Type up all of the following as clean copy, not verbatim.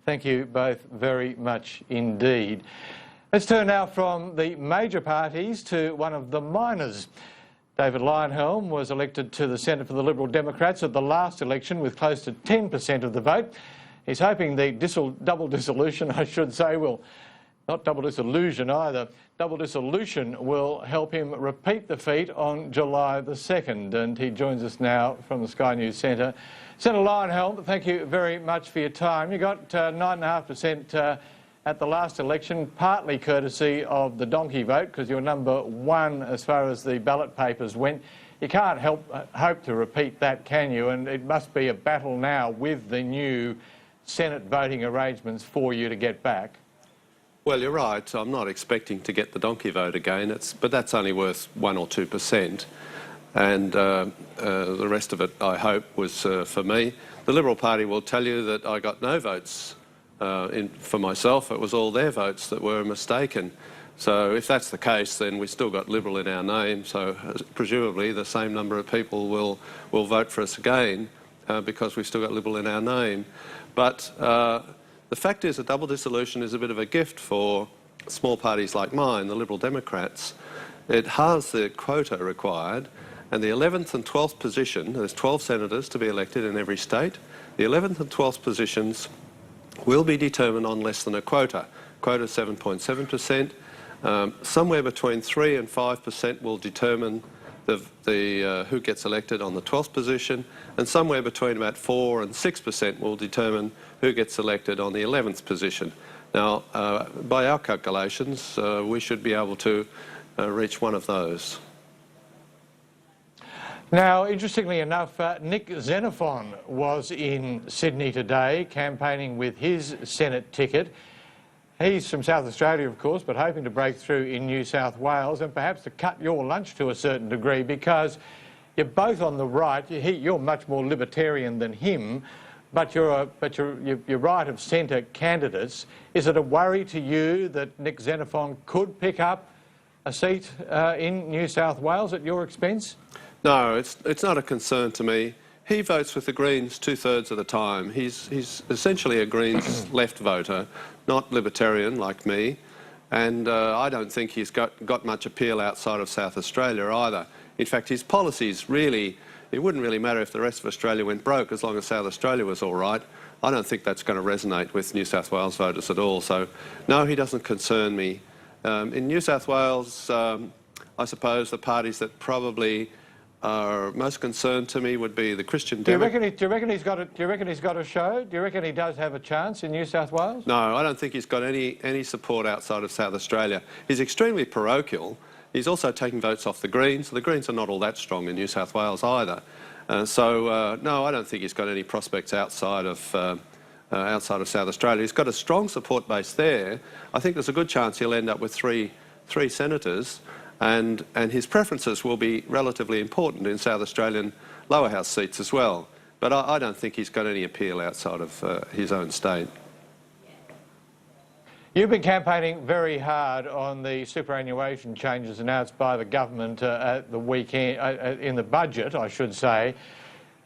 Thank you both very much indeed. Let's turn now from the major parties to one of the minors. David Leyonhjelm was elected to the Senate for the Liberal Democrats at the last election with close to 10% of the vote. He's hoping the double dissolution, I should say, will, not double dissolution either, double dissolution will help him repeat the feat on July the 2nd. And he joins us now from the Sky News Centre. Senator Leyonhjelm, thank you very much for your time. You got 9.5% at the last election, partly courtesy of the donkey vote, because you're number one as far as the ballot papers went. You can't hope to repeat that, can you? And it must be a battle now with the new Senate voting arrangements for you to get back. Well, you're right. I'm not expecting to get the donkey vote again, but that's only worth 1 or 2%. And the rest of it, I hope, was for me. The Liberal Party will tell you that I got no votes for myself. It was all their votes that were mistaken. So if that's the case, then we still got Liberal in our name. So presumably the same number of people will vote for us again because we've still got Liberal in our name. But the fact is, a double dissolution is a bit of a gift for small parties like mine, the Liberal Democrats. It has the quota required, and the 11th and 12th position, there's 12 senators to be elected in every state, the 11th and 12th positions will be determined on less than a quota. Quota 7.7%. Somewhere between 3 and 5% will determine who gets elected on the 12th position, and somewhere between about 4 and 6% will determine who gets elected on the 11th position. Now, by our calculations, we should be able to reach one of those. Now, interestingly enough, Nick Xenophon was in Sydney today campaigning with his Senate ticket. He's from South Australia, of course, but hoping to break through in New South Wales and perhaps to cut your lunch to a certain degree, because you're both on the right. You're much more libertarian than him, but you're right of centre candidates. Is it a worry to you that Nick Xenophon could pick up a seat in New South Wales at your expense? No, it's not a concern to me. He votes with the Greens 2/3 of the time. He's essentially a Greens left voter, not Libertarian like me, and I don't think he's got much appeal outside of South Australia either. In fact, his policies really, it wouldn't really matter if the rest of Australia went broke as long as South Australia was all right. I don't think that's going to resonate with New South Wales voters at all. So, no, he doesn't concern me. In New South Wales, I suppose the parties that probably are most concerned to me would be the Christian Democrats. Do you reckon he's got a show? Do you reckon he does have a chance in New South Wales? No, I don't think he's got any support outside of South Australia. He's extremely parochial. He's also taking votes off the Greens. The Greens are not all that strong in New South Wales either. No, I don't think he's got any prospects outside of South Australia. He's got a strong support base there. I think there's a good chance he'll end up with three senators. And his preferences will be relatively important in South Australian lower house seats as well. But I don't think he's got any appeal outside of his own state. You've been campaigning very hard on the superannuation changes announced by the government at the weekend, in the budget, I should say.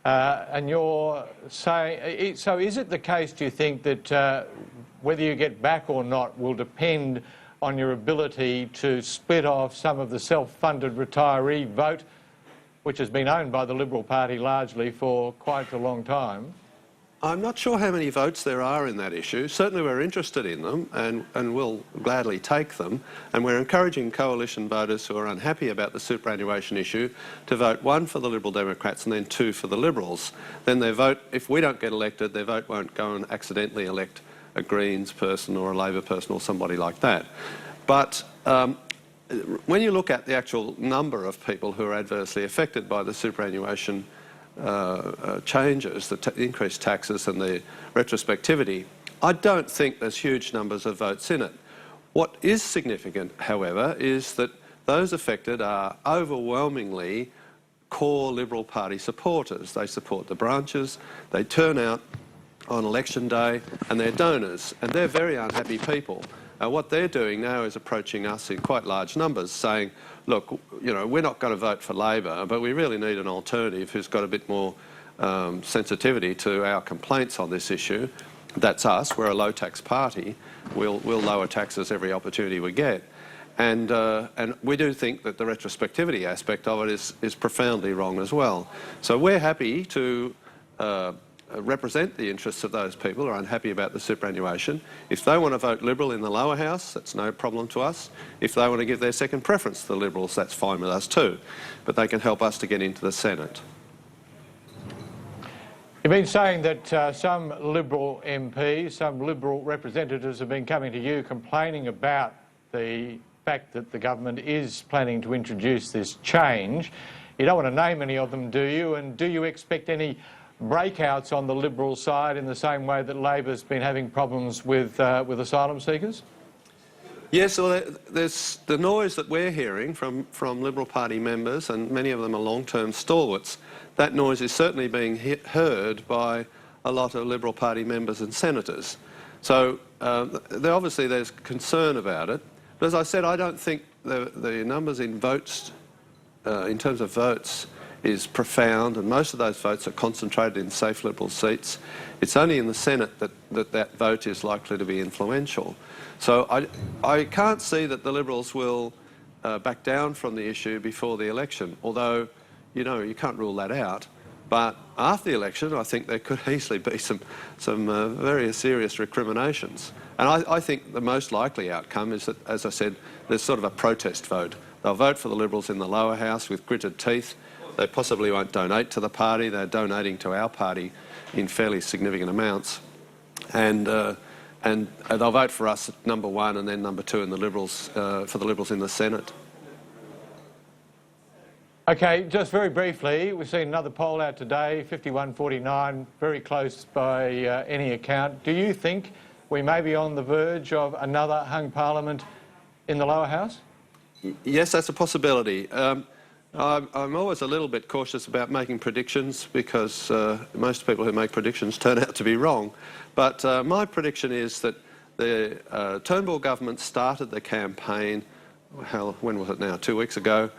And you're saying, so is it the case, do you think, that whether you get back or not will depend on your ability to split off some of the self-funded retiree vote, which has been owned by the Liberal Party largely for quite a long time? I'm not sure how many votes there are in that issue. Certainly we're interested in them and we'll gladly take them. And we're encouraging coalition voters who are unhappy about the superannuation issue to vote 1 for the Liberal Democrats and then 2 for the Liberals. Then their vote, if we don't get elected, their vote won't go and accidentally elect a Greens person or a Labor person or somebody like that. But when you look at the actual number of people who are adversely affected by the superannuation changes, the increased taxes and the retrospectivity, I don't think there's huge numbers of votes in it. What is significant, however, is that those affected are overwhelmingly core Liberal Party supporters. They support the branches, they turn out on election day, and they're donors, and they're very unhappy people. What they're doing now is approaching us in quite large numbers, saying, look, you know, we're not going to vote for Labor, but we really need an alternative who's got a bit more sensitivity to our complaints on this issue. That's us. We're a low-tax party. We'll lower taxes every opportunity we get. And we do think that the retrospectivity aspect of it is profoundly wrong as well. So we're happy to represent the interests of those people who are unhappy about the superannuation. If they want to vote Liberal in the lower house, that's no problem to us. If they want to give their second preference to the Liberals, that's fine with us too. But they can help us to get into the Senate. You've been saying that some Liberal MPs, some Liberal representatives have been coming to you complaining about the fact that the government is planning to introduce this change. You don't want to name any of them, do you? And do you expect any breakouts on the Liberal side in the same way that Labor's been having problems with asylum seekers? Yes, well, there's the noise that we're hearing from Liberal Party members, and many of them are long-term stalwarts. That noise is certainly being heard by a lot of Liberal Party members and senators. So obviously there's concern about it. But as I said, I don't think the numbers in votes, in terms of votes, is profound, and most of those votes are concentrated in safe Liberal seats. It's only in the Senate that vote is likely to be influential. So I can't see that the Liberals will back down from the issue before the election, although, you know, you can't rule that out. But after the election, I think there could easily be some very serious recriminations. And I think the most likely outcome is that, as I said, there's sort of a protest vote. They'll vote for the Liberals in the lower house with gritted teeth. They possibly won't donate to the party. They're donating to our party in fairly significant amounts. And they'll vote for us at number one and then number two in the Liberals, for the Liberals in the Senate. Okay, just very briefly, we've seen another poll out today, 51-49, very close by any account. Do you think we may be on the verge of another hung parliament in the lower house? Yes, that's a possibility. I'm always a little bit cautious about making predictions because most people who make predictions turn out to be wrong. But my prediction is that the Turnbull government started the campaign, when was it now, 2 weeks ago,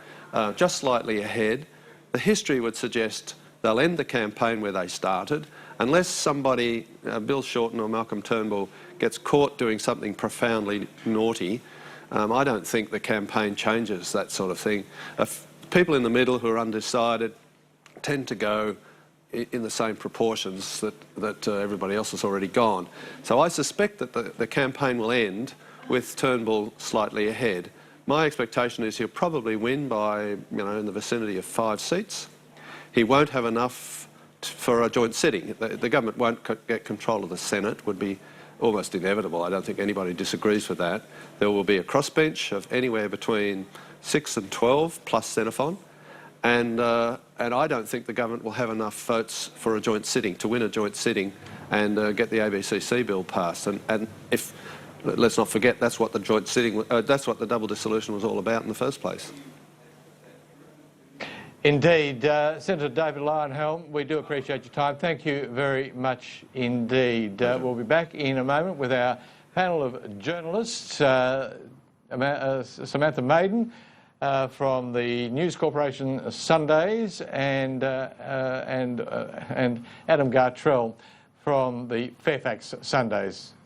just slightly ahead. The history would suggest they'll end the campaign where they started, unless somebody, Bill Shorten or Malcolm Turnbull, gets caught doing something profoundly naughty. I don't think the campaign changes that sort of thing. People in the middle who are undecided tend to go in the same proportions that everybody else has already gone. So I suspect that the campaign will end with Turnbull slightly ahead. My expectation is he'll probably win by, you know, in the vicinity of 5 seats. He won't have enough for a joint sitting. The government won't get control of the Senate, would be almost inevitable. I don't think anybody disagrees with that. There will be a crossbench of anywhere between 6 and 12 plus Xenophon, and I don't think the government will have enough votes for a joint sitting, to win a joint sitting and get the ABCC bill passed. And if, let's not forget, that's what the joint sitting, that's what the double dissolution was all about in the first place. Indeed. Senator David Leyonhjelm, we do appreciate your time. Thank you very much indeed. We'll be back in a moment with our panel of journalists, Samantha Maiden from the News Corporation Sundays and Adam Gartrell from the Fairfax Sundays.